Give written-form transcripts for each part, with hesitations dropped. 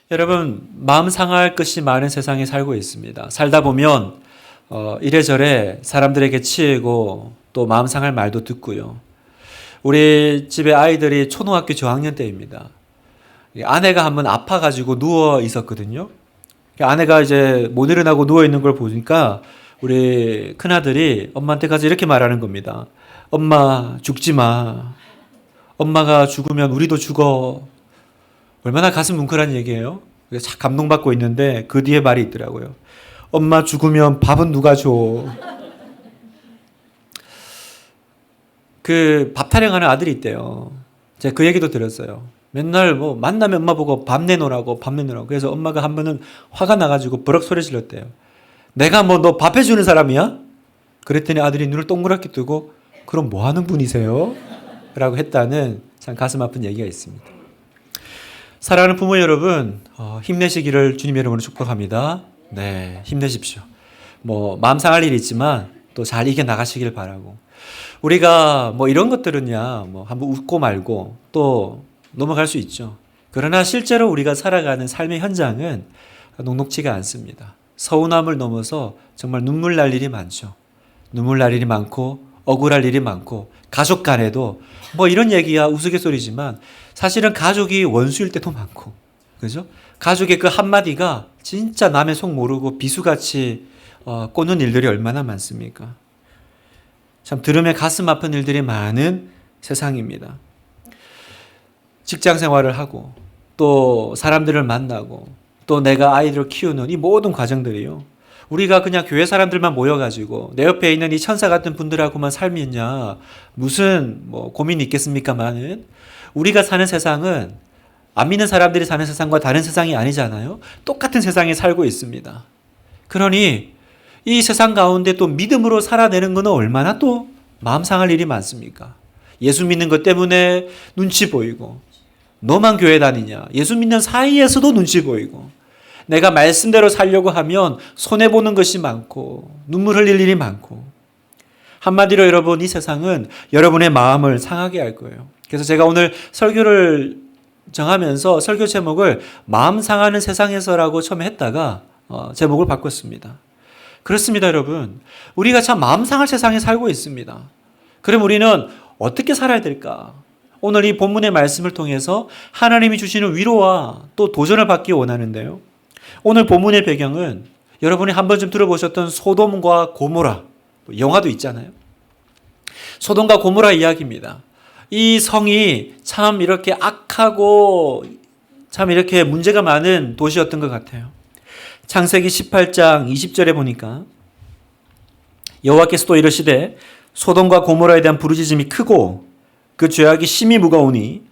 여러분, 마음 상할 것이 많은 세상에 살고 있습니다. 살다 보면 이래저래 사람들에게 치이고 또 마음 상할 말도 듣고요. 우리 집에 아이들이 초등학교 저학년 때입니다. 아내가 한번 아파가지고 누워 있었거든요. 아내가 이제 못 일어나고 누워 있는 걸 보니까 우리 큰아들이 엄마한테 가서 이렇게 말하는 겁니다. 엄마, 죽지 마. 엄마가 죽으면 우리도 죽어. 얼마나 가슴 뭉클한 얘기예요. 참 감동받고 있는데 그 뒤에 말이 있더라고요. 엄마 죽으면 밥은 누가 줘? 그 밥 타령하는 아들이 있대요. 제가 그 얘기도 들었어요. 맨날 뭐 만나면 엄마 보고 밥 내놓으라고. 그래서 엄마가 한 번은 화가 나가지고 버럭 소리 질렀대요. 내가 뭐 너 밥 해주는 사람이야? 그랬더니 아들이 눈을 동그랗게 뜨고 그럼 뭐 하는 분이세요? 라고 했다는 참 가슴 아픈 얘기가 있습니다. 사랑하는 부모 여러분, 힘내시기를 주님의 이름으로 축복합니다. 네, 힘내십시오. 뭐 마음 상할 일이 있지만 또 잘 이겨 나가시길 바라고. 우리가 뭐 이런 것들은야 뭐 한번 웃고 말고 또 넘어갈 수 있죠. 그러나 실제로 우리가 살아가는 삶의 현장은 녹록지가 않습니다. 서운함을 넘어서 정말 눈물 날 일이 많죠. 눈물 날 일이 많고 억울할 일이 많고 가족 간에도 뭐 이런 얘기야 우스갯소리지만 사실은 가족이 원수일 때도 많고, 그죠? 가족의 그 한마디가 진짜 남의 속 모르고 비수같이 꽂는 일들이 얼마나 많습니까? 참 들으면 가슴 아픈 일들이 많은 세상입니다. 직장 생활을 하고 또 사람들을 만나고 또 내가 아이들을 키우는 이 모든 과정들이요. 우리가 그냥 교회 사람들만 모여가지고 내 옆에 있는 이 천사 같은 분들하고만 삶이냐 무슨 뭐 고민이 있겠습니까만은 우리가 사는 세상은 안 믿는 사람들이 사는 세상과 다른 세상이 아니잖아요. 똑같은 세상에 살고 있습니다. 그러니 이 세상 가운데 또 믿음으로 살아내는 것은 얼마나 또 마음 상할 일이 많습니까? 예수 믿는 것 때문에 눈치 보이고 너만 교회 다니냐 예수 믿는 사이에서도 눈치 보이고 내가 말씀대로 살려고 하면 손해보는 것이 많고 눈물 흘릴 일이 많고 한마디로 여러분 이 세상은 여러분의 마음을 상하게 할 거예요. 그래서 제가 오늘 설교를 정하면서 설교 제목을 마음 상하는 세상에서라고 처음에 했다가 제목을 바꿨습니다. 그렇습니다 여러분. 우리가 참 마음 상할 세상에 살고 있습니다. 그럼 우리는 어떻게 살아야 될까? 오늘 이 본문의 말씀을 통해서 하나님이 주시는 위로와 또 도전을 받기 원하는데요. 오늘 본문의 배경은 여러분이 한 번쯤 들어보셨던 소돔과 고모라, 영화도 있잖아요. 소돔과 고모라 이야기입니다. 이 성이 참 이렇게 악하고 참 이렇게 문제가 많은 도시였던 것 같아요. 창세기 18장 20절에 보니까 여호와께서 또 이르시되 소돔과 고모라에 대한 부르짖음이 크고 그 죄악이 심히 무거우니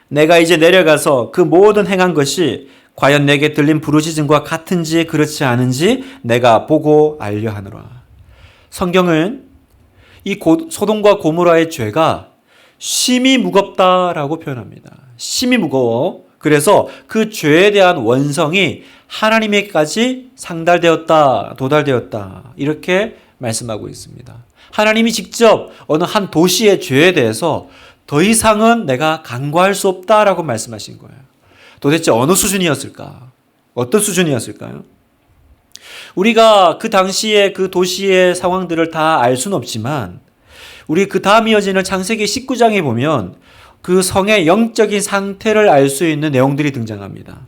내가 이제 내려가서 그 모든 행한 것이 과연 내게 들린 부르짖음과 같은지 그렇지 않은지 내가 보고 알려 하노라. 성경은 이 소돔과 고모라의 죄가 심히 무겁다라고 표현합니다. 심히 무거워. 그래서 그 죄에 대한 원성이 하나님에게까지 상달되었다, 도달되었다. 이렇게 말씀하고 있습니다. 하나님이 직접 어느 한 도시의 죄에 대해서 더 이상은 내가 간과할 수 없다라고 말씀하신 거예요. 도대체 어느 수준이었을까? 어떤 수준이었을까요? 우리가 그 당시에 그 도시의 상황들을 다 알 수는 없지만 우리 그 다음 이어지는 창세기 19장에 보면 그 성의 영적인 상태를 알 수 있는 내용들이 등장합니다.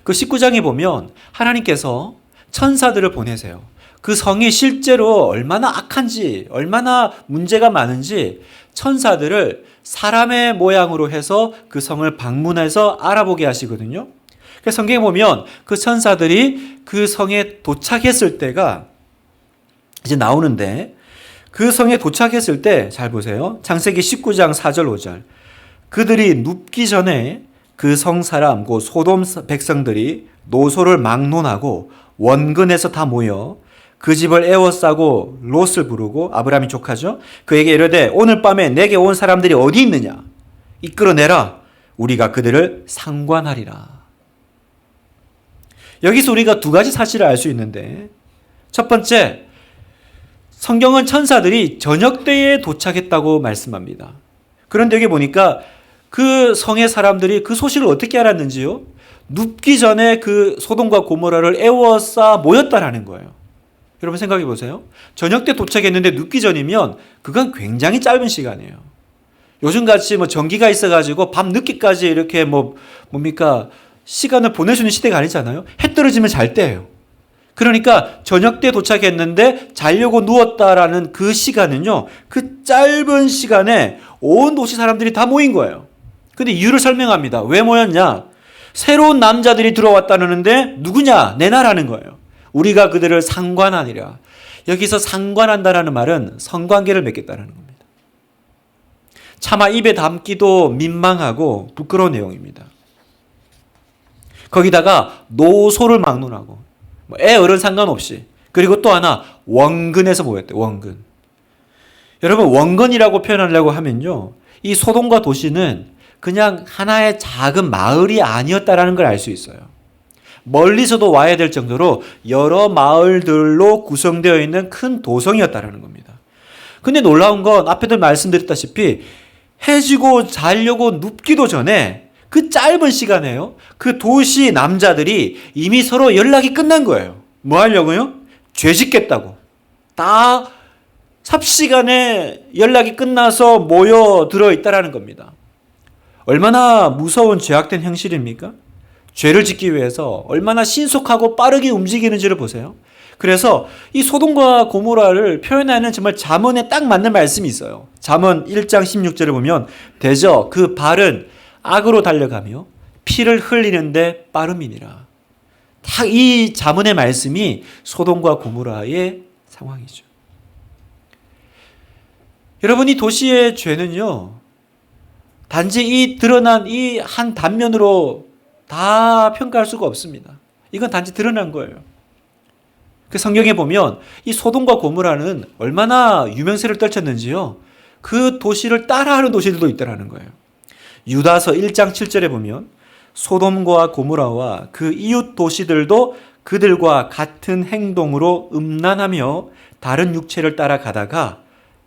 그 19장에 보면 하나님께서 천사들을 보내세요. 그 성이 실제로 얼마나 악한지, 얼마나 문제가 많은지 천사들을 사람의 모양으로 해서 그 성을 방문해서 알아보게 하시거든요. 그래서 성경에 보면 그 천사들이 그 성에 도착했을 때가 이제 나오는데 그 성에 도착했을 때 잘 보세요. 창세기 19장 4절 5절. 그들이 눕기 전에 그 성 사람 곧 소돔 백성들이 노소를 막론하고 원근에서 다 모여 그 집을 에워싸고 롯을 부르고 아브라함이 조카죠. 그에게 이르되 오늘 밤에 내게 온 사람들이 어디 있느냐? 이끌어내라. 우리가 그들을 상관하리라. 여기서 우리가 두 가지 사실을 알 수 있는데 첫 번째, 성경은 천사들이 저녁 때에 도착했다고 말씀합니다. 그런데 여기 보니까 그 성의 사람들이 그 소식을 어떻게 알았는지요? 눕기 전에 그 소돔과 고모라를 에워싸 모였다라는 거예요. 여러분 생각해 보세요. 저녁 때 도착했는데 눕기 전이면 그건 굉장히 짧은 시간이에요. 요즘같이 뭐 전기가 있어가지고 밤 늦게까지 이렇게 뭡니까 시간을 보낼 수 있는 시대가 아니잖아요. 해 떨어지면 잘 때예요. 그러니까 저녁 때 도착했는데 자려고 누웠다라는 그 시간은요, 그 짧은 시간에 온 도시 사람들이 다 모인 거예요. 근데 이유를 설명합니다. 왜 모였냐? 새로운 남자들이 들어왔다는데 누구냐? 내 나라는 거예요. 우리가 그들을 상관하니라. 여기서 상관한다라는 말은 성관계를 맺겠다는 겁니다. 차마 입에 담기도 민망하고 부끄러운 내용입니다. 거기다가 노소를 막론하고 애 어른 상관없이, 그리고 또 하나 원근에서 모였대요. 원근. 여러분 원근이라고 표현하려고 하면요, 이 소돔과 도시는 그냥 하나의 작은 마을이 아니었다라는 걸 알 수 있어요. 멀리서도 와야 될 정도로 여러 마을들로 구성되어 있는 큰 도성이었다라는 겁니다. 근데 놀라운 건 앞에도 말씀드렸다시피 해 지고 자려고 눕기도 전에 그 짧은 시간에요, 그 도시 남자들이 이미 서로 연락이 끝난 거예요. 뭐 하려고요? 죄 짓겠다고. 다 삽시간에 연락이 끝나서 모여들어 있다라는 겁니다. 얼마나 무서운 죄악된 행실입니까? 죄를 짓기 위해서 얼마나 신속하고 빠르게 움직이는지를 보세요. 그래서 이 소돔과 고모라를 표현하는 정말 잠언에 딱 맞는 말씀이 있어요. 잠언 1장 16절을 보면 대저 그 발은 악으로 달려가며 피를 흘리는데 빠름이니라. 딱 이 잠언의 말씀이 소돔과 고모라의 상황이죠. 여러분 이 도시의 죄는요, 단지 이 드러난 이 한 단면으로 다 평가할 수가 없습니다. 이건 단지 드러난 거예요. 그 성경에 보면 이 소돔과 고모라는 얼마나 유명세를 떨쳤는지요, 그 도시를 따라하는 도시들도 있다라는 거예요. 유다서 1장 7절에 보면 소돔과 고모라와 그 이웃 도시들도 그들과 같은 행동으로 음란하며 다른 육체를 따라가다가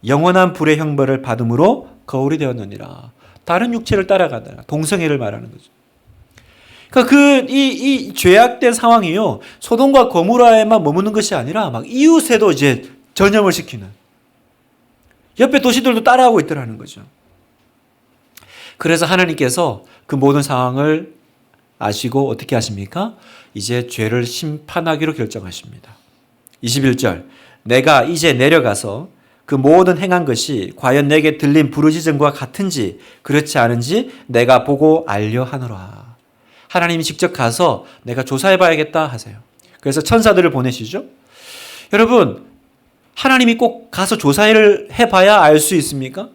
영원한 불의 형벌을 받음으로 거울이 되었느니라. 다른 육체를 따라가다가 동성애를 말하는 거죠. 그러니까 이 죄악된 상황이요, 소돔과 고모라에만 머무는 것이 아니라 막 이웃에도 이제 전염을 시키는, 옆에 도시들도 따라하고 있더라는 거죠. 그래서 하나님께서 그 모든 상황을 아시고 어떻게 하십니까? 이제 죄를 심판하기로 결정하십니다. 21절, 내가 이제 내려가서 그 모든 행한 것이 과연 내게 들린 부르짖음과 같은지 그렇지 않은지 내가 보고 알려 하노라. 하나님이 직접 가서 내가 조사해 봐야겠다 하세요. 그래서 천사들을 보내시죠. 여러분, 하나님이 꼭 가서 조사를 해봐야 알 수 있습니까?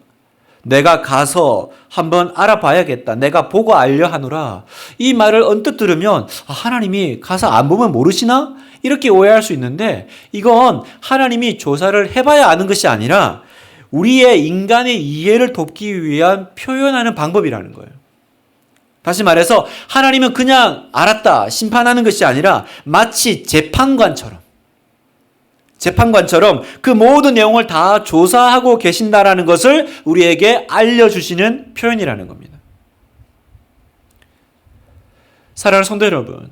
내가 가서 한번 알아봐야겠다, 내가 보고 알려 하노라, 이 말을 언뜻 들으면 하나님이 가서 안 보면 모르시나? 이렇게 오해할 수 있는데, 이건 하나님이 조사를 해봐야 아는 것이 아니라 우리의 인간의 이해를 돕기 위한 표현하는 방법이라는 거예요. 다시 말해서 하나님은 그냥 알았다 심판하는 것이 아니라 마치 재판관처럼 그 모든 내용을 다 조사하고 계신다라는 것을 우리에게 알려주시는 표현이라는 겁니다. 사랑하는 성도 여러분,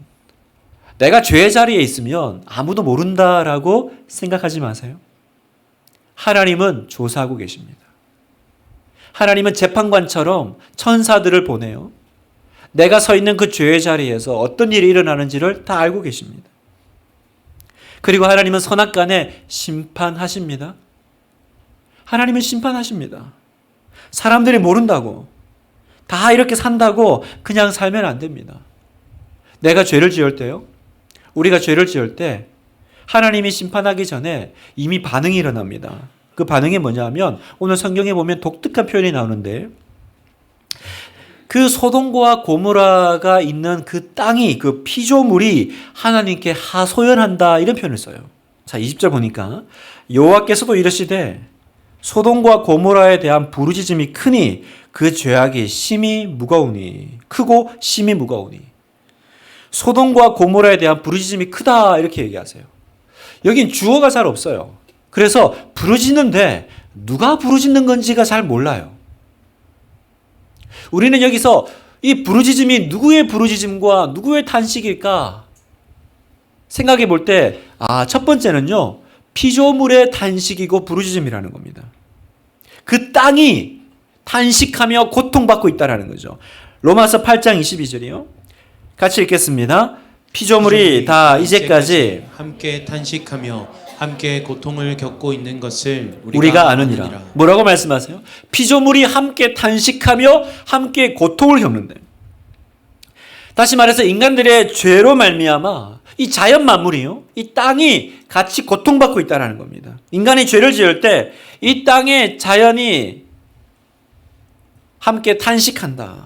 내가 죄의 자리에 있으면 아무도 모른다라고 생각하지 마세요. 하나님은 조사하고 계십니다. 하나님은 재판관처럼 천사들을 보내요. 내가 서 있는 그 죄의 자리에서 어떤 일이 일어나는지를 다 알고 계십니다. 그리고 하나님은 선악간에 심판하십니다. 하나님은 심판하십니다. 사람들이 모른다고, 다 이렇게 산다고 그냥 살면 안 됩니다. 내가 죄를 지을 때요, 우리가 죄를 지을 때 하나님이 심판하기 전에 이미 반응이 일어납니다. 그 반응이 뭐냐면 오늘 성경에 보면 독특한 표현이 나오는데, 그 소돔과 고모라가 있는 그 땅이, 그 피조물이 하나님께 하소연한다, 이런 표현을 써요. 자, 20절 보니까 여호와께서도 이르시되 소돔과 고모라에 대한 부르짖음이 크니 그 죄악이 심히 무거우니, 크고 심히 무거우니. 소돔과 고모라에 대한 부르짖음이 크다, 이렇게 얘기하세요. 여긴 주어가 잘 없어요. 그래서 부르짖는데 누가 부르짖는 건지가 잘 몰라요. 우리는 여기서 이 부르짖음이 누구의 부르짖음과 누구의 탄식일까? 생각해 볼 때, 첫 번째는요, 피조물의 탄식이고 부르짖음이라는 겁니다. 그 땅이 탄식하며 고통받고 있다는 거죠. 로마서 8장 22절이요. 같이 읽겠습니다. 피조물이 다 이제까지 함께 탄식하며 함께 고통을 겪고 있는 것을 우리가 아느니라. 뭐라고 말씀하세요? 피조물이 함께 탄식하며 함께 고통을 겪는데. 다시 말해서 인간들의 죄로 말미암아 이 자연 만물이요, 이 땅이 같이 고통받고 있다는 겁니다. 인간이 죄를 지을 때 이 땅의 자연이 함께 탄식한다.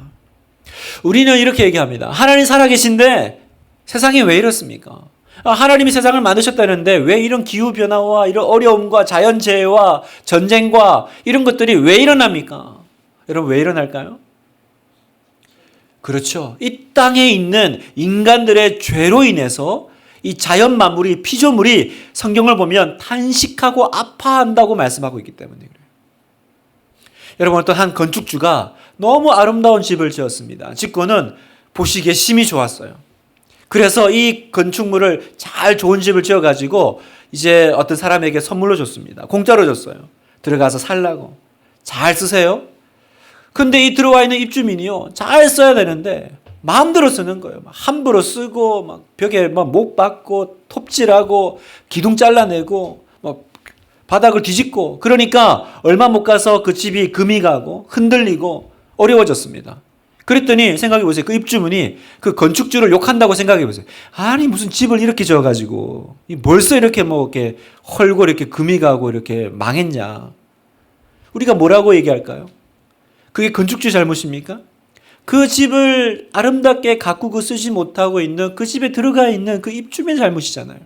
우리는 이렇게 얘기합니다. 하나님 살아계신데 세상이 왜 이렇습니까? 하나님이 세상을 만드셨다는데 왜 이런 기후변화와 이런 어려움과 자연재해와 전쟁과 이런 것들이 왜 일어납니까? 여러분, 왜 일어날까요? 그렇죠. 이 땅에 있는 인간들의 죄로 인해서 이 자연 만물이, 피조물이 성경을 보면 탄식하고 아파한다고 말씀하고 있기 때문에 그래요. 여러분, 어떤 한 건축주가 너무 아름다운 집을 지었습니다. 짓고는 보시기에 심히 좋았어요. 그래서 이 건축물을 잘 좋은 집을 지어가지고 이제 어떤 사람에게 선물로 줬습니다. 공짜로 줬어요. 들어가서 살라고. 잘 쓰세요. 근데 이 들어와 있는 입주민이요, 잘 써야 되는데 마음대로 쓰는 거예요. 막 함부로 쓰고, 막 벽에 막 못 박고, 톱질하고, 기둥 잘라내고, 막 바닥을 뒤집고. 그러니까 얼마 못 가서 그 집이 금이 가고 흔들리고 어려워졌습니다. 그랬더니 생각해 보세요. 그 입주민이 그 건축주를 욕한다고 생각해 보세요. 아니, 무슨 집을 이렇게 지어가지고 벌써 이렇게 뭐 이렇게 헐고 이렇게 금이 가고 이렇게 망했냐. 우리가 뭐라고 얘기할까요? 그게 건축주 잘못입니까? 그 집을 아름답게 가꾸고 쓰지 못하고 있는, 그 집에 들어가 있는 그 입주민 잘못이잖아요.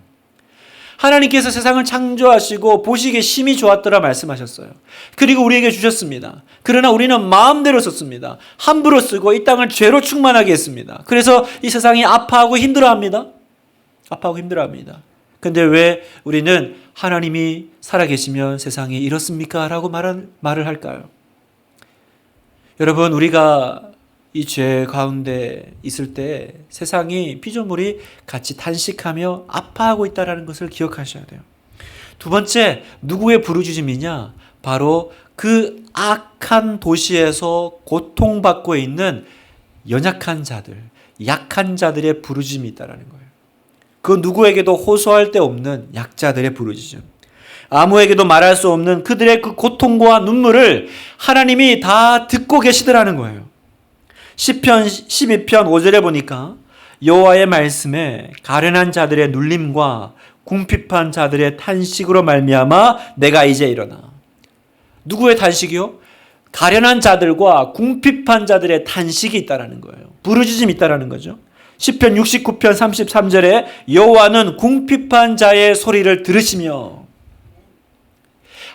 하나님께서 세상을 창조하시고 보시기에 심히 좋았더라 말씀하셨어요. 그리고 우리에게 주셨습니다. 그러나 우리는 마음대로 썼습니다. 함부로 쓰고 이 땅을 죄로 충만하게 했습니다. 그래서 이 세상이 아파하고 힘들어합니다. 아파하고 힘들어합니다. 근데 왜 우리는 하나님이 살아계시면 세상이 이렇습니까? 라고 말을 할까요? 여러분, 우리가 이 죄 가운데 있을 때 세상이, 피조물이 같이 탄식하며 아파하고 있다는 것을 기억하셔야 돼요. 두 번째, 누구의 부르짖음이냐? 바로 그 악한 도시에서 고통받고 있는 연약한 자들, 약한 자들의 부르짖음이 있다는 거예요. 그 누구에게도 호소할 데 없는 약자들의 부르짖음. 아무에게도 말할 수 없는 그들의 그 고통과 눈물을 하나님이 다 듣고 계시더라는 거예요. 시편 12편 5절에 보니까 여호와의 말씀에 가련한 자들의 눌림과 궁핍한 자들의 탄식으로 말미암아 내가 이제 일어나. 누구의 탄식이요? 가련한 자들과 궁핍한 자들의 탄식이 있다라는 거예요. 부르짖음이 있다라는 거죠. 시편 69편 33절에 여호와는 궁핍한 자의 소리를 들으시며,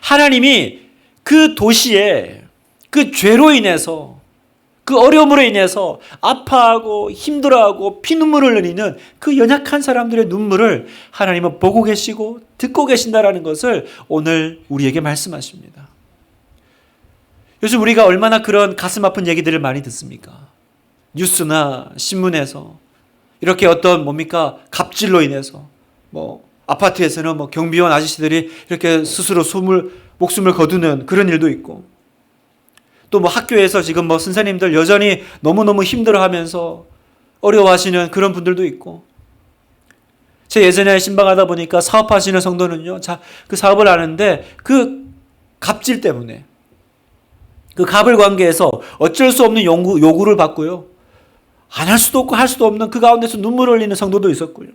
하나님이 그 도시에 그 죄로 인해서, 그 어려움으로 인해서 아파하고 힘들어하고 피눈물을 흘리는 그 연약한 사람들의 눈물을 하나님은 보고 계시고 듣고 계신다라는 것을 오늘 우리에게 말씀하십니다. 요즘 우리가 얼마나 그런 가슴 아픈 얘기들을 많이 듣습니까? 뉴스나 신문에서 이렇게 어떤 갑질로 인해서 아파트에서는 경비원 아저씨들이 이렇게 스스로 목숨을 거두는 그런 일도 있고, 또 학교에서 지금 선생님들 여전히 너무너무 힘들어하면서 어려워하시는 그런 분들도 있고, 제 예전에 신방하다 보니까 사업하시는 성도는요, 그 사업을 하는데 그 갑질 때문에, 그 갑을 관계에서 어쩔 수 없는 요구를 받고요, 안 할 수도 없고 할 수도 없는 그 가운데서 눈물을 흘리는 성도도 있었고요.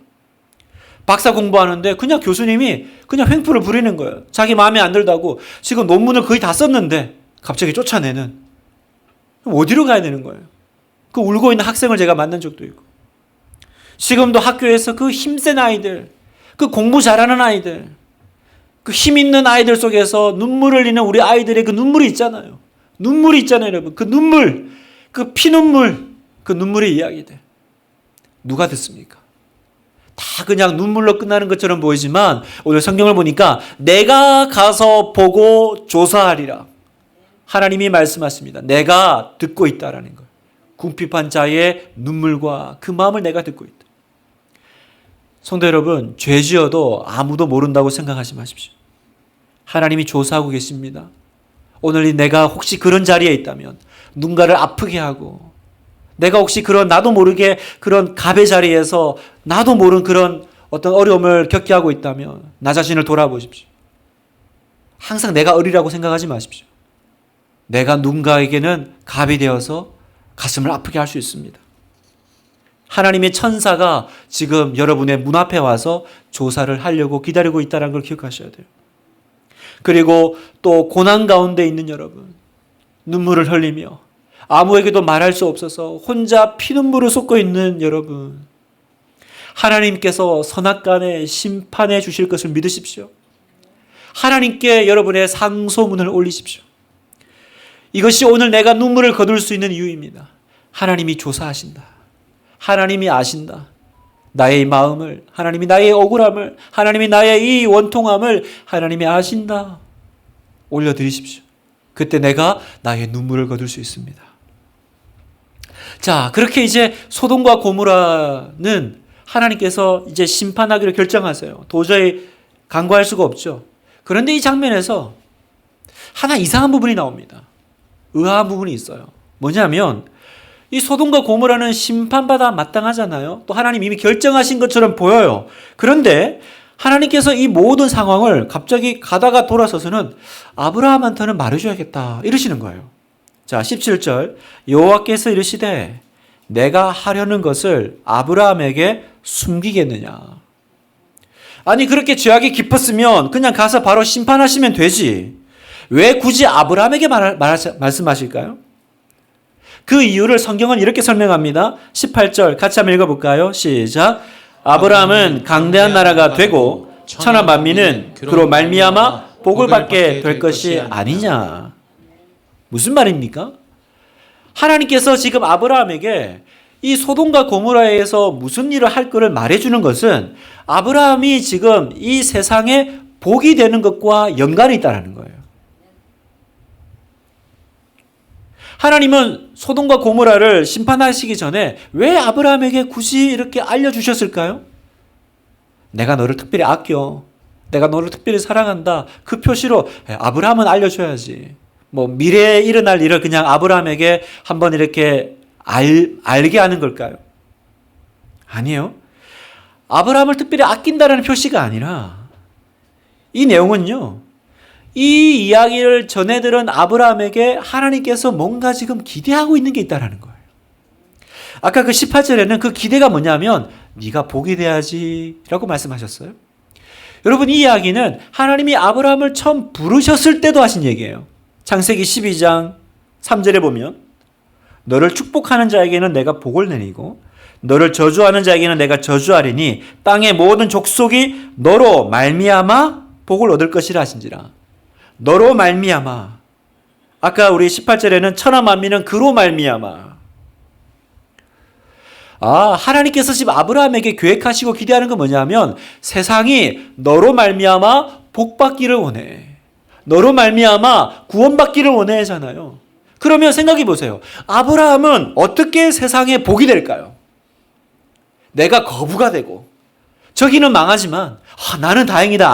박사 공부하는데 그냥 교수님이 그냥 횡포를 부리는 거예요. 자기 마음에 안 들다고 지금 논문을 거의 다 썼는데 갑자기 쫓아내는. 어디로 가야 되는 거예요? 그 울고 있는 학생을 제가 만난 적도 있고, 지금도 학교에서 그 힘센 아이들, 그 공부 잘하는 아이들, 그 힘 있는 아이들 속에서 눈물 흘리는 우리 아이들의 그 눈물이 있잖아요. 눈물이 있잖아요, 여러분. 그 눈물, 그 피눈물, 그 눈물의 이야기들. 누가 듣습니까? 다 그냥 눈물로 끝나는 것처럼 보이지만 오늘 성경을 보니까 내가 가서 보고 조사하리라. 하나님이 말씀하십니다. 내가 듣고 있다라는 거예요. 궁핍한 자의 눈물과 그 마음을 내가 듣고 있다. 성도 여러분, 죄 지어도 아무도 모른다고 생각하지 마십시오. 하나님이 조사하고 계십니다. 오늘 내가 혹시 그런 자리에 있다면, 누군가를 아프게 하고, 내가 혹시 나도 모르게 그런 갑의 자리에서 나도 모르는 그런 어떤 어려움을 겪게 하고 있다면 나 자신을 돌아보십시오. 항상 내가 어리라고 생각하지 마십시오. 내가 누군가에게는 갑이 되어서 가슴을 아프게 할 수 있습니다. 하나님의 천사가 지금 여러분의 문 앞에 와서 조사를 하려고 기다리고 있다는 걸 기억하셔야 돼요. 그리고 또 고난 가운데 있는 여러분, 눈물을 흘리며 아무에게도 말할 수 없어서 혼자 피눈물을 쏟고 있는 여러분, 하나님께서 선악간에 심판해 주실 것을 믿으십시오. 하나님께 여러분의 상소문을 올리십시오. 이것이 오늘 내가 눈물을 거둘 수 있는 이유입니다. 하나님이 조사하신다. 하나님이 아신다. 나의 마음을, 하나님이 나의 억울함을, 하나님이 나의 이 원통함을 하나님이 아신다. 올려드리십시오. 그때 내가 나의 눈물을 거둘 수 있습니다. 자, 그렇게 이제 소돔과 고모라는 하나님께서 이제 심판하기로 결정하세요. 도저히 간과할 수가 없죠. 그런데 이 장면에서 하나 이상한 부분이 나옵니다. 의아한 부분이 있어요. 뭐냐면 이 소돔과 고모라는 심판받아 마땅하잖아요. 또 하나님 이미 결정하신 것처럼 보여요. 그런데 하나님께서 이 모든 상황을 갑자기 가다가 돌아서서는 아브라함한테는 말해줘야겠다 이러시는 거예요. 자, 17절 여호와께서 이르시되 내가 하려는 것을 아브라함에게 숨기겠느냐. 아니 그렇게 죄악이 깊었으면 그냥 가서 바로 심판하시면 되지. 왜 굳이 아브라함에게 말씀하실까요? 그 이유를 성경은 이렇게 설명합니다. 18절 같이 한번 읽어볼까요? 시작. 아브라함은 강대한 나라가 되고 천하 만민은 그로 말미암아 복을 받게 될 것이 아니냐. 무슨 말입니까? 하나님께서 지금 아브라함에게 이 소돔과 고모라에서 무슨 일을 할 거를 말해주는 것은 아브라함이 지금 이 세상에 복이 되는 것과 연관이 있다는 거예요. 하나님은 소돔과 고모라를 심판하시기 전에 왜 아브라함에게 굳이 이렇게 알려주셨을까요? 내가 너를 특별히 아껴. 내가 너를 특별히 사랑한다. 그 표시로 아브라함은 알려줘야지. 뭐 미래에 일어날 일을 그냥 아브라함에게 한번 이렇게 알게 하는 걸까요? 아니에요. 아브라함을 특별히 아낀다는 표시가 아니라 이 내용은요. 이 이야기를 전해들은 아브라함에게 하나님께서 뭔가 지금 기대하고 있는 게 있다는 거예요. 아까 그 18절에는 그 기대가 뭐냐면 네가 복이 돼야지 라고 말씀하셨어요. 여러분 이 이야기는 하나님이 아브라함을 처음 부르셨을 때도 하신 얘기예요. 창세기 12장 3절에 보면 너를 축복하는 자에게는 내가 복을 내리고 너를 저주하는 자에게는 내가 저주하리니 땅의 모든 족속이 너로 말미암아 복을 얻을 것이라 하신지라. 너로 말미암아. 아까 우리 18절에는 천하 만민은 그로 말미암아. 하나님께서 지금 아브라함에게 계획하시고 기대하는 건 뭐냐면 세상이 너로 말미암아 복받기를 원해. 너로 말미암아 구원받기를 원해잖아요. 그러면 생각해 보세요. 아브라함은 어떻게 세상에 복이 될까요? 내가 거부가 되고 저기는 망하지만 나는 다행이다.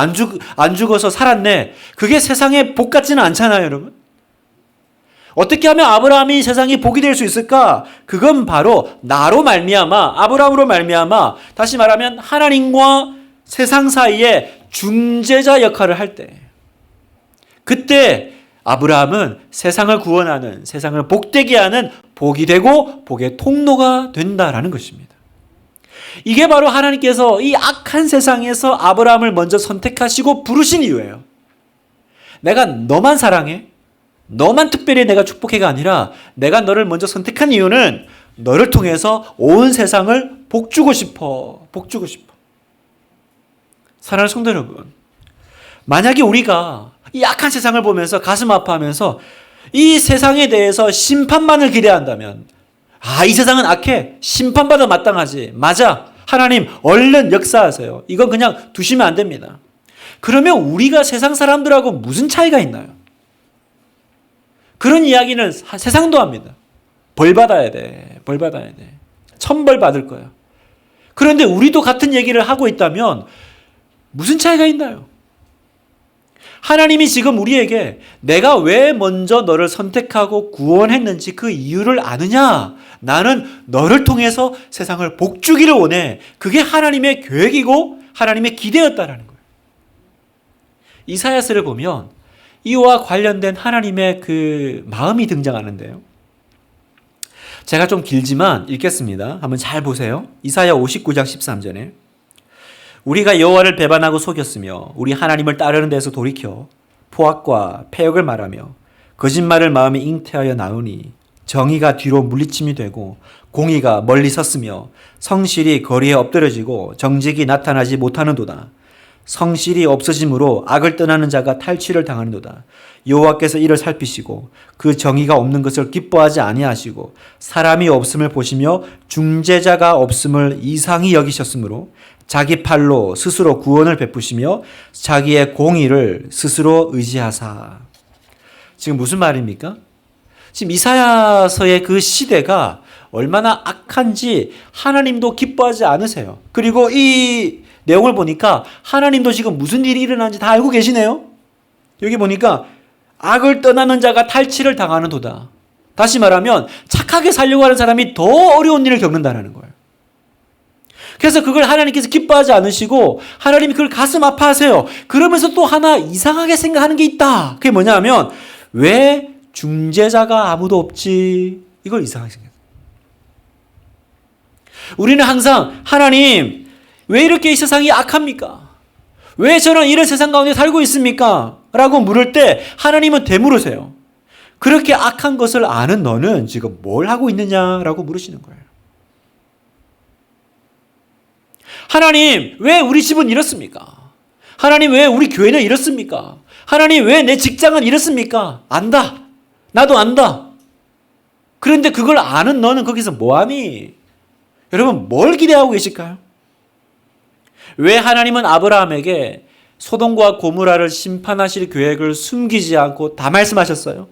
안 죽어서 살았네. 그게 세상에 복 같지는 않잖아요, 여러분. 어떻게 하면 아브라함이 세상에 복이 될 수 있을까? 그건 바로 나로 말미암아, 아브라함으로 말미암아, 다시 말하면 하나님과 세상 사이에 중재자 역할을 할 때, 그때 아브라함은 세상을 구원하는, 세상을 복되게 하는 복이 되고 복의 통로가 된다라는 것입니다. 이게 바로 하나님께서 이 악한 세상에서 아브라함을 먼저 선택하시고 부르신 이유예요. 내가 너만 사랑해. 너만 특별히 내가 축복해가 아니라 내가 너를 먼저 선택한 이유는 너를 통해서 온 세상을 복주고 싶어. 복주고 싶어. 사랑하는 성도 여러분, 만약에 우리가 이 악한 세상을 보면서 가슴 아파하면서 이 세상에 대해서 심판만을 기대한다면 이 세상은 악해. 심판받아 마땅하지. 맞아. 하나님 얼른 역사하세요. 이건 그냥 두시면 안 됩니다. 그러면 우리가 세상 사람들하고 무슨 차이가 있나요? 그런 이야기는 세상도 합니다. 벌 받아야 돼. 벌 받아야 돼. 천벌 받을 거야. 그런데 우리도 같은 얘기를 하고 있다면 무슨 차이가 있나요? 하나님이 지금 우리에게 내가 왜 먼저 너를 선택하고 구원했는지 그 이유를 아느냐? 나는 너를 통해서 세상을 복주기를 원해. 그게 하나님의 계획이고 하나님의 기대였다라는 거예요. 이사야서를 보면 이와 관련된 하나님의 그 마음이 등장하는데요. 제가 좀 길지만 읽겠습니다. 한번 잘 보세요. 이사야 59장 13절에 우리가 여호와를 배반하고 속였으며 우리 하나님을 따르는 데서 돌이켜 포악과 패역을 말하며 거짓말을 마음에 잉태하여 나오니 정의가 뒤로 물리침이 되고 공의가 멀리 섰으며 성실이 거리에 엎드러지고 정직이 나타나지 못하는도다. 성실이 없어짐으로 악을 떠나는 자가 탈취를 당하는도다. 여호와께서 이를 살피시고 그 정의가 없는 것을 기뻐하지 아니하시고 사람이 없음을 보시며 중재자가 없음을 이상히 여기셨으므로 자기 팔로 스스로 구원을 베푸시며 자기의 공의를 스스로 의지하사. 지금 무슨 말입니까? 지금 이사야서의 그 시대가 얼마나 악한지 하나님도 기뻐하지 않으세요. 그리고 이 내용을 보니까 하나님도 지금 무슨 일이 일어나는지 다 알고 계시네요. 여기 보니까 악을 떠나는 자가 탈취를 당하는도다. 다시 말하면 착하게 살려고 하는 사람이 더 어려운 일을 겪는다는 거예요. 그래서 그걸 하나님께서 기뻐하지 않으시고 하나님이 그걸 가슴 아파하세요. 그러면서 또 하나 이상하게 생각하는 게 있다. 그게 뭐냐 하면 왜 중재자가 아무도 없지? 이걸 이상하게 생각해요. 우리는 항상 하나님 왜 이렇게 이 세상이 악합니까? 왜 저는 이런 세상 가운데 살고 있습니까? 라고 물을 때 하나님은 되물으세요. 그렇게 악한 것을 아는 너는 지금 뭘 하고 있느냐라고 물으시는 거예요. 하나님 왜 우리 집은 이렇습니까? 하나님 왜 우리 교회는 이렇습니까? 하나님 왜 내 직장은 이렇습니까? 안다. 나도 안다. 그런데 그걸 아는 너는 거기서 뭐하니? 여러분 뭘 기대하고 계실까요? 왜 하나님은 아브라함에게 소돔과 고모라를 심판하실 계획을 숨기지 않고 다 말씀하셨어요?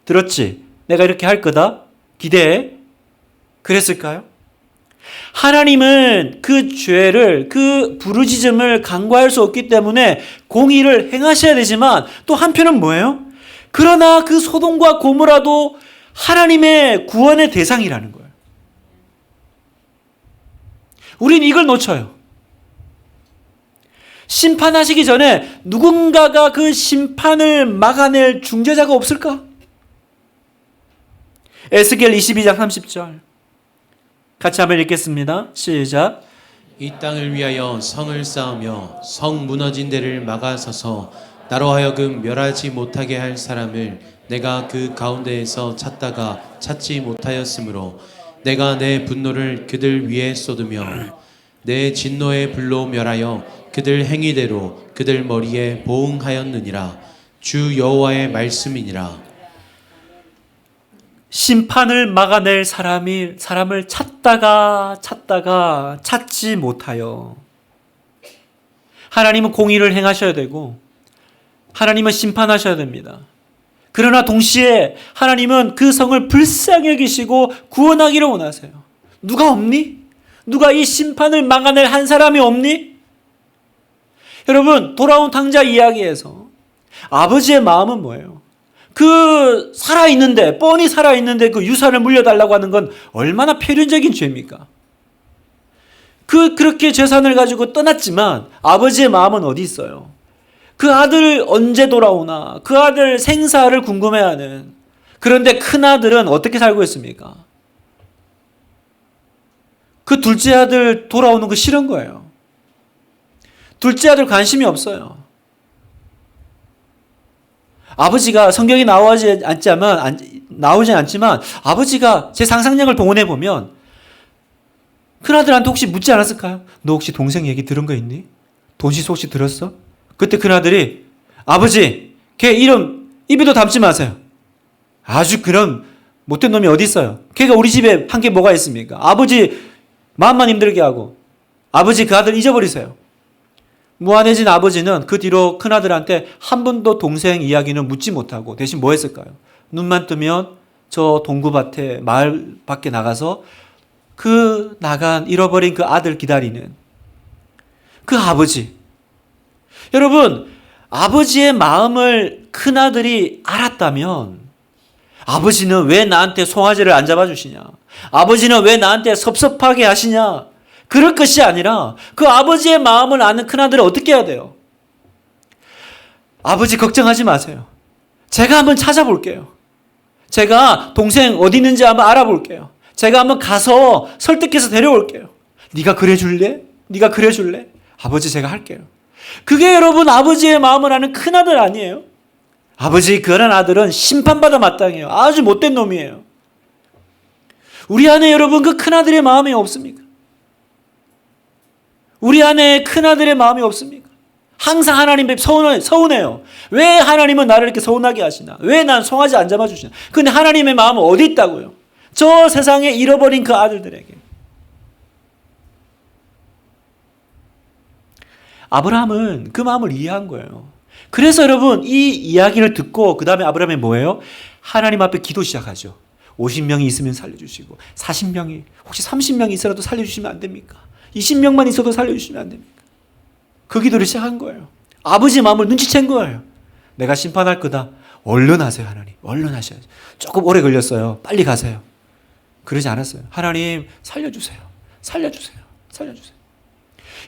들었지? 내가 이렇게 할 거다. 기대해. 그랬을까요? 하나님은 그 죄를, 그 부르짖음을 간과할 수 없기 때문에 공의를 행하셔야 되지만 또 한편은 뭐예요? 그러나 그 소돔과 고모라도 하나님의 구원의 대상이라는 거예요. 우린 이걸 놓쳐요. 심판하시기 전에 누군가가 그 심판을 막아낼 중재자가 없을까? 에스겔 22장 30절 같이 한번 읽겠습니다. 시작. 이 땅을 위하여 성을 쌓으며 성 무너진 데를 막아서서 나로 하여금 멸하지 못하게 할 사람을 내가 그 가운데에서 찾다가 찾지 못하였으므로 내가 내 분노를 그들 위에 쏟으며 내 진노의 불로 멸하여 그들 행위대로 그들 머리에 보응하였느니라. 주 여호와의 말씀이니라. 심판을 막아낼 사람을 찾다가 찾지 못하여. 하나님은 공의를 행하셔야 되고 하나님은 심판하셔야 됩니다. 그러나 동시에 하나님은 그 성을 불쌍히 여기시고 구원하기를 원하세요. 누가 없니? 누가 이 심판을 막아낼 한 사람이 없니? 여러분, 돌아온 탕자 이야기에서 아버지의 마음은 뭐예요? 그 뻔히 살아있는데 그 유산을 물려달라고 하는 건 얼마나 표륜적인 죄입니까? 그렇게 재산을 가지고 떠났지만 아버지의 마음은 어디 있어요? 그 아들 언제 돌아오나? 그 아들 생사를 궁금해하는. 그런데 큰 아들은 어떻게 살고 있습니까? 그 둘째 아들 돌아오는 거 싫은 거예요. 둘째 아들 관심이 없어요. 아버지가 성경에 나오지 않지만 아버지가 제 상상력을 동원해 보면 큰아들한테 혹시 묻지 않았을까요? 너 혹시 동생 얘기 들은 거 있니? 돈시소 혹시 들었어? 그때 큰아들이 아버지 걔 이름 입에도 담지 마세요. 아주 그런 못된 놈이 어디 있어요? 걔가 우리 집에 한 게 뭐가 있습니까? 아버지 마음만 힘들게 하고 아버지 그 아들 잊어버리세요. 무한해진 아버지는 그 뒤로 큰아들한테 한 번도 동생 이야기는 묻지 못하고 대신 뭐 했을까요? 눈만 뜨면 저 동구밭에 마을 밖에 나가서 그 나간 잃어버린 그 아들 기다리는 그 아버지. 여러분, 아버지의 마음을 큰아들이 알았다면 아버지는 왜 나한테 송아지를 안 잡아주시냐? 아버지는 왜 나한테 섭섭하게 하시냐? 그럴 것이 아니라 그 아버지의 마음을 아는 큰아들은 어떻게 해야 돼요? 아버지 걱정하지 마세요. 제가 한번 찾아볼게요. 제가 동생 어디 있는지 한번 알아볼게요. 제가 한번 가서 설득해서 데려올게요. 네가 그래줄래? 네가 그래줄래? 아버지 제가 할게요. 그게 여러분 아버지의 마음을 아는 큰아들 아니에요? 아버지 그런 아들은 심판받아 마땅해요. 아주 못된 놈이에요. 우리 안에 여러분 그 큰아들의 마음이 없습니까? 우리 안에 큰아들의 마음이 없습니까? 항상 하나님 뵙 서운해요. 왜 하나님은 나를 이렇게 서운하게 하시나? 왜 난 송아지 안 잡아주시나? 근데 하나님의 마음은 어디 있다고요? 저 세상에 잃어버린 그 아들들에게. 아브라함은 그 마음을 이해한 거예요. 그래서 여러분 이 이야기를 듣고 그 다음에 아브라함이 뭐예요? 하나님 앞에 기도 시작하죠. 50명이 있으면 살려주시고 40명이 혹시 30명이 있어도 살려주시면 안 됩니까? 20명만 있어도 살려주시면 안 됩니까? 그 기도를 시작한 거예요. 아버지 마음을 눈치챈 거예요. 내가 심판할 거다. 얼른 하세요 하나님. 얼른 하셔야죠. 조금 오래 걸렸어요. 빨리 가세요. 그러지 않았어요. 하나님 살려주세요. 살려주세요. 살려주세요.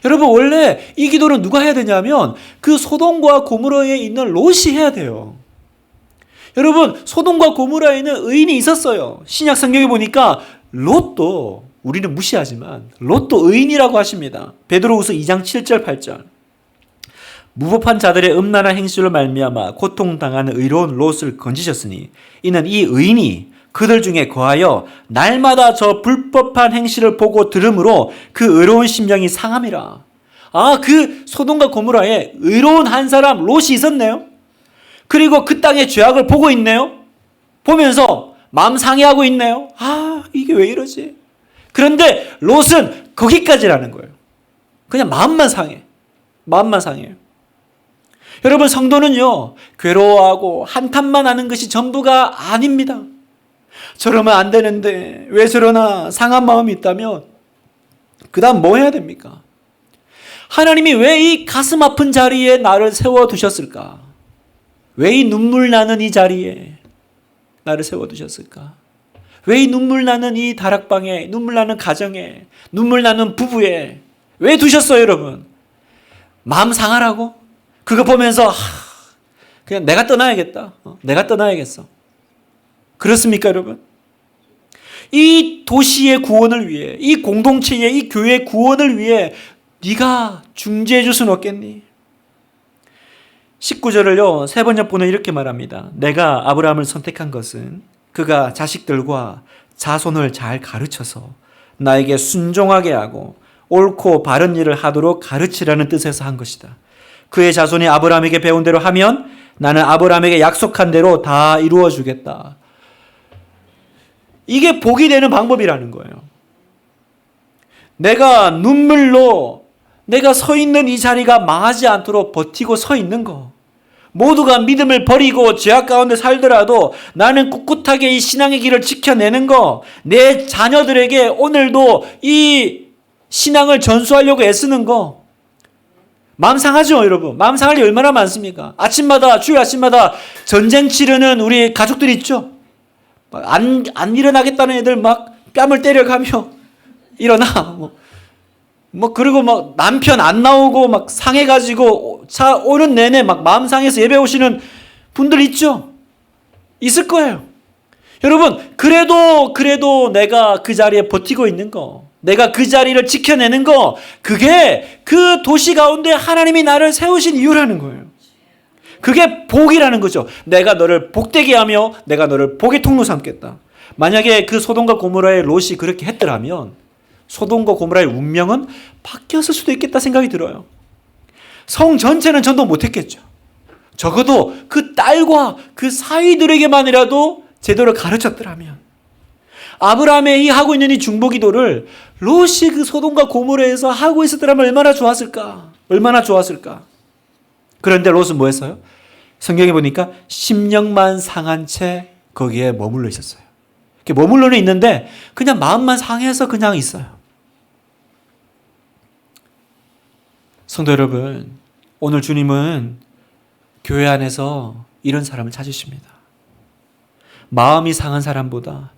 여러분 원래 이 기도는 누가 해야 되냐면 그 소돔과 고모라에 있는 롯이 해야 돼요. 여러분 소돔과 고모라에는 의인이 있었어요. 신약 성경에 보니까 롯도 우리는 무시하지만 롯도 의인이라고 하십니다. 베드로후서 2장 7절 8절. 무법한 자들의 음란한 행실로 말미암아 고통당하는 의로운 롯을 건지셨으니 이는 이 의인이 그들 중에 거하여 날마다 저 불법한 행실을 보고 들음으로 그 의로운 심령이 상함이라. 아, 그 소돔과 고모라에 의로운 한 사람 롯이 있었네요. 그리고 그 땅의 죄악을 보고 있네요. 보면서 마음 상해하고 있네요. 아, 이게 왜 이러지? 그런데 롯은 거기까지라는 거예요. 그냥 마음만 상해. 마음만 상해요. 여러분 성도는요, 괴로워하고 한탄만 하는 것이 전부가 아닙니다. 저러면 안 되는데 왜 저러나 상한 마음이 있다면 그 다음 뭐 해야 됩니까? 하나님이 왜 이 가슴 아픈 자리에 나를 세워두셨을까? 왜 이 눈물 나는 이 자리에 나를 세워두셨을까? 왜 이 눈물 나는 이 다락방에, 눈물 나는 가정에, 눈물 나는 부부에 왜 두셨어요 여러분? 마음 상하라고? 그거 보면서 그냥 내가 떠나야겠다. 내가 떠나야겠어. 그렇습니까 여러분? 이 도시의 구원을 위해, 이 공동체의 이 교회의 구원을 위해 네가 중재해 줄 수는 없겠니? 19절을요 세 번역본은 이렇게 말합니다. 내가 아브라함을 선택한 것은 그가 자식들과 자손을 잘 가르쳐서 나에게 순종하게 하고 옳고 바른 일을 하도록 가르치라는 뜻에서 한 것이다. 그의 자손이 아브라함에게 배운 대로 하면 나는 아브라함에게 약속한 대로 다 이루어 주겠다. 이게 복이 되는 방법이라는 거예요. 내가 눈물로 내가 서 있는 이 자리가 망하지 않도록 버티고 서 있는 거. 모두가 믿음을 버리고 죄악 가운데 살더라도 나는 꿋꿋하게 이 신앙의 길을 지켜내는 거. 내 자녀들에게 오늘도 이 신앙을 전수하려고 애쓰는 거. 마음 상하죠 여러분. 마음 상할 일 얼마나 많습니까? 아침마다 주일 아침마다 전쟁 치르는 우리 가족들 있죠. 안 일어나겠다는 애들 막 뺨을 때려가며 일어나. 그리고 막 남편 안 나오고 막 상해가지고 차 오는 내내 막 마음 상해서 예배 오시는 분들 있죠? 있을 거예요. 여러분, 그래도 내가 그 자리에 버티고 있는 거, 내가 그 자리를 지켜내는 거, 그게 그 도시 가운데 하나님이 나를 세우신 이유라는 거예요. 그게 복이라는 거죠. 내가 너를 복되게 하며 내가 너를 복의 통로 삼겠다. 만약에 그 소돔과 고모라의 롯이 그렇게 했더라면 소돔과 고모라의 운명은 바뀌었을 수도 있겠다 생각이 들어요. 성 전체는 전도 못했겠죠. 적어도 그 딸과 그 사위들에게만이라도 제대로 가르쳤더라면, 아브라함의 이 하고 있는 이 중보기도를 롯이 그 소돔과 고모라에서 하고 있었더라면 얼마나 좋았을까? 얼마나 좋았을까? 그런데 롯은 뭐 했어요? 성경에 보니까 심령만 상한 채 거기에 머물러 있었어요. 이렇게 머물러는 있는데 그냥 마음만 상해서 그냥 있어요. 성도 여러분, 오늘 주님은 교회 안에서 이런 사람을 찾으십니다. 마음이 상한 사람보다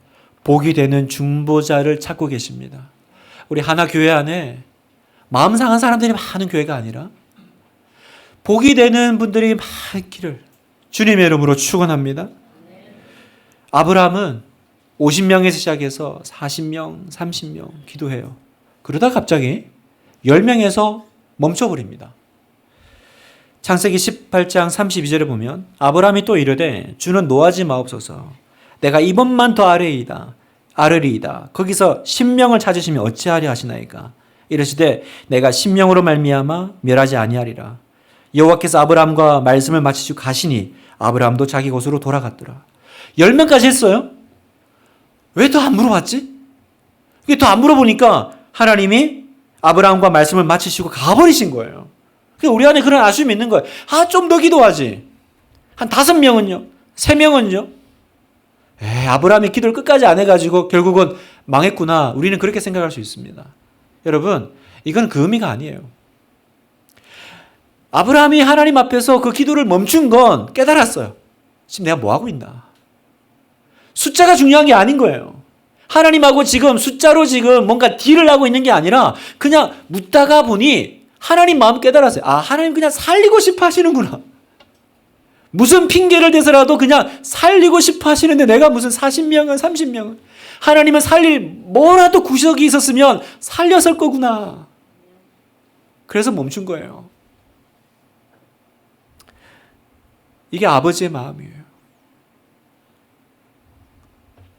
복이 되는 중보자를 찾고 계십니다. 우리 하나 교회 안에 마음 상한 사람들이 많은 교회가 아니라 복이 되는 분들이 많기를 주님의 이름으로 축원합니다. 아브라함은 50명에서 시작해서 40명, 30명 기도해요. 그러다 갑자기 10명에서 멈춰버립니다. 창세기 18장 32절에 보면 아브라함이 또 이르되 주는 노하지 마옵소서. 내가 이번만 더 아르리이다. 거기서 10명을 찾으시면 어찌하려 하시나이까. 이르시되 내가 10명으로 말미암아 멸하지 아니하리라. 여호와께서 아브라함과 말씀을 마치시고 가시니 아브라함도 자기 곳으로 돌아갔더라. 10명까지 했어요. 왜 더 안 물어봤지? 이게 더 안 물어보니까 하나님이 아브라함과 말씀을 마치시고 가버리신 거예요. 우리 안에 그런 아쉬움이 있는 거예요. 좀 더 기도하지. 한 5명은요? 3명은요? 아브라함이 기도를 끝까지 안 해가지고 결국은 망했구나. 우리는 그렇게 생각할 수 있습니다. 여러분, 이건 그 의미가 아니에요. 아브라함이 하나님 앞에서 그 기도를 멈춘 건 깨달았어요. 지금 내가 뭐 하고 있나? 숫자가 중요한 게 아닌 거예요. 하나님하고 지금 숫자로 지금 뭔가 딜을 하고 있는 게 아니라 그냥 묻다가 보니 하나님 마음 깨달았어요. 하나님 그냥 살리고 싶어 하시는구나. 무슨 핑계를 대서라도 그냥 살리고 싶어 하시는데 내가 무슨 40명은 30명은 하나님은 살릴 뭐라도 구석이 있었으면 살렸을 거구나. 그래서 멈춘 거예요. 이게 아버지의 마음이에요.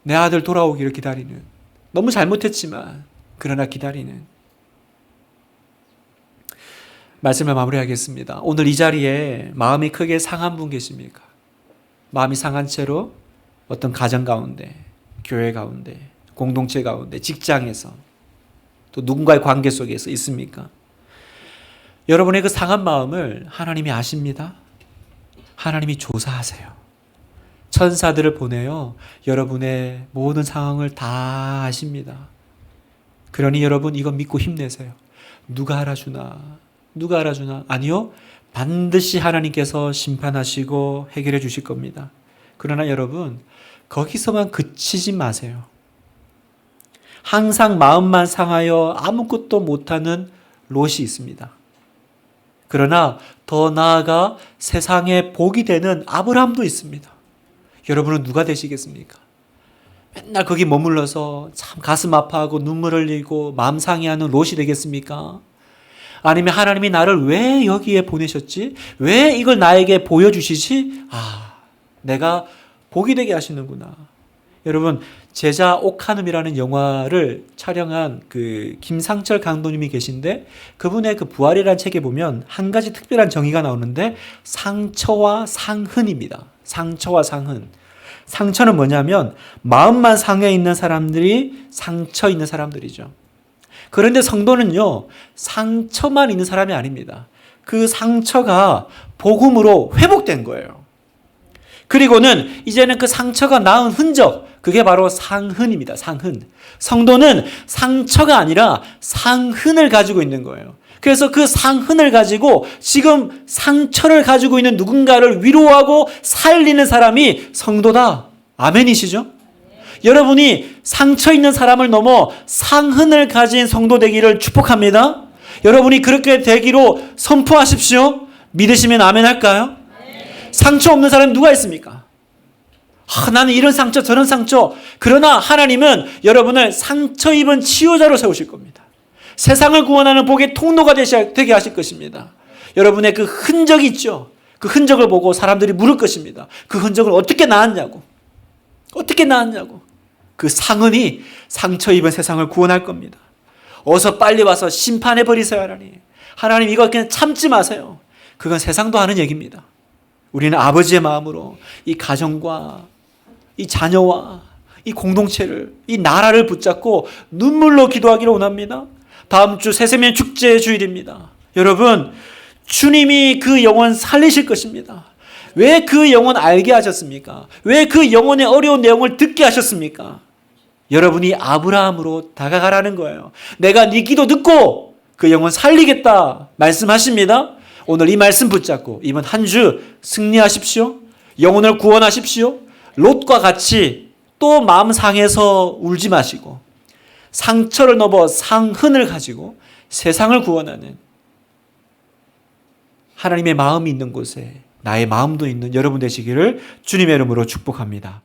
내 아들 돌아오기를 기다리는, 너무 잘못했지만 그러나 기다리는. 말씀을 마무리하겠습니다. 오늘 이 자리에 마음이 크게 상한 분 계십니까? 마음이 상한 채로 어떤 가정 가운데, 교회 가운데, 공동체 가운데, 직장에서 또 누군가의 관계 속에서 있습니까? 여러분의 그 상한 마음을 하나님이 아십니다. 하나님이 조사하세요. 천사들을 보내요. 여러분의 모든 상황을 다 아십니다. 그러니 여러분 이거 믿고 힘내세요. 누가 알아주나? 누가 알아주나? 아니요. 반드시 하나님께서 심판하시고 해결해 주실 겁니다. 그러나 여러분 거기서만 그치지 마세요. 항상 마음만 상하여 아무것도 못하는 롯이 있습니다. 그러나 더 나아가 세상에 복이 되는 아브라함도 있습니다. 여러분은 누가 되시겠습니까? 맨날 거기 머물러서 참 가슴 아파하고 눈물 흘리고 마음 상해하는 롯이 되겠습니까? 아니면 하나님이 나를 왜 여기에 보내셨지? 왜 이걸 나에게 보여주시지? 내가 복이 되게 하시는구나. 여러분, 제자 옥한음이라는 영화를 촬영한 그 김상철 감독님이 계신데 그분의 그 부활이라는 책에 보면 한 가지 특별한 정의가 나오는데 상처와 상흔입니다. 상처와 상흔. 상처는 뭐냐면 마음만 상해 있는 사람들이 상처 있는 사람들이죠. 그런데 성도는요, 상처만 있는 사람이 아닙니다. 그 상처가 복음으로 회복된 거예요. 그리고는 이제는 그 상처가 나은 흔적, 그게 바로 상흔입니다. 상흔. 성도는 상처가 아니라 상흔을 가지고 있는 거예요. 그래서 그 상흔을 가지고 지금 상처를 가지고 있는 누군가를 위로하고 살리는 사람이 성도다. 아멘이시죠? 여러분이 상처 있는 사람을 넘어 상흔을 가진 성도 되기를 축복합니다. 여러분이 그렇게 되기로 선포하십시오. 믿으시면 아멘 할까요? 상처 없는 사람이 누가 있습니까? 나는 이런 상처 저런 상처. 그러나 하나님은 여러분을 상처 입은 치유자로 세우실 겁니다. 세상을 구원하는 복의 통로가 되게 하실 것입니다. 여러분의 그 흔적이 있죠. 그 흔적을 보고 사람들이 물을 것입니다. 그 흔적을 어떻게 나았냐고. 어떻게 나았냐고. 그 상흔이 상처 입은 세상을 구원할 겁니다. 어서 빨리 와서 심판해 버리세요, 하나님. 하나님 이거 그냥 참지 마세요. 그건 세상도 하는 얘기입니다. 우리는 아버지의 마음으로 이 가정과 이 자녀와 이 공동체를, 이 나라를 붙잡고 눈물로 기도하기를 원합니다. 다음 주 세세면 축제 주일입니다. 여러분, 주님이 그 영혼 살리실 것입니다. 왜 그 영혼 알게 하셨습니까? 왜 그 영혼의 어려운 내용을 듣게 하셨습니까? 여러분이 아브라함으로 다가가라는 거예요. 내가 네 기도 듣고 그 영혼 살리겠다 말씀하십니다. 오늘 이 말씀 붙잡고 이번 한 주 승리하십시오. 영혼을 구원하십시오. 롯과 같이 또 마음 상해서 울지 마시고 상처를 넘어 상흔을 가지고 세상을 구원하는 하나님의 마음이 있는 곳에 나의 마음도 있는 여러분 되시기를 주님의 이름으로 축복합니다.